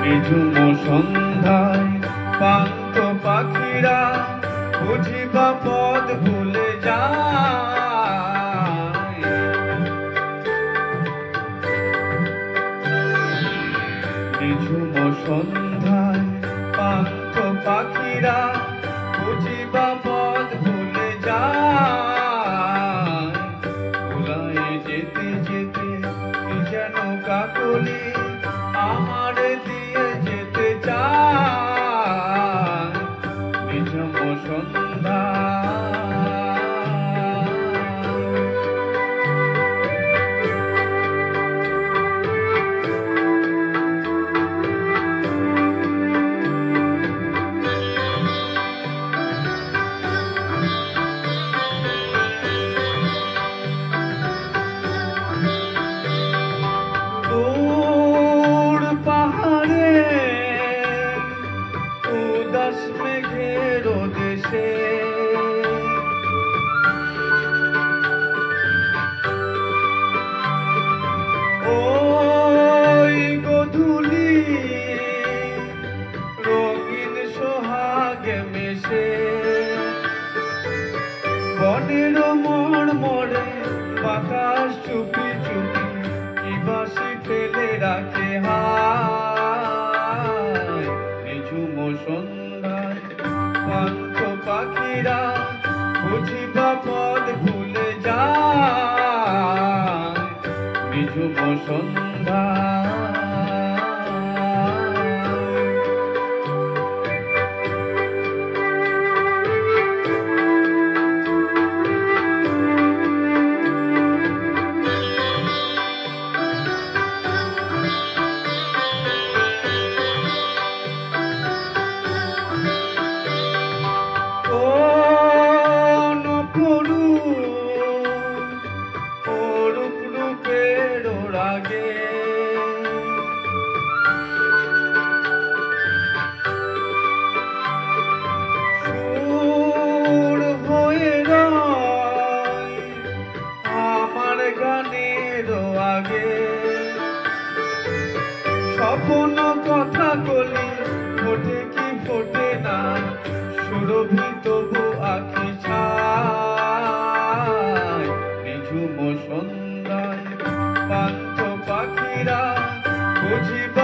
নিঝুম সন্ধ্যায় পান্ত পাখিরা বুঝিবা পথ ভুলে যায়। নিঝুম সন্ধ্যায় পান্ত পাখিরা বুঝিবা পথ ভুলে যায়। ভুলায় যেতে যেতে কি যেন কাকলি আমার দিয়ে যেতে চায়। নিঝুম সন্ধ্যা উদাস মেঘের দেশে ওই গধূলি রঙিন সোহাগে মেশে বনের মড়মড়ে বাতাস চুপি চুপি কি বাসি ফেলে রাখে হায়। নিঝুম সন্ধ্যায় পান্থ পাখিরা বুঝিবা পথ ভুলে যায়। নিঝুম সন্ধ্যা রাগে সুর হয়ে রয় আমার গানের আগে। স্বপ্ন কথা কলি ফোটে কি ফোটে না সুরভি তবু আঁখি ছায়। নিঝুম সন্ধ্যায় পান্থ পাখিরা বুঝিবা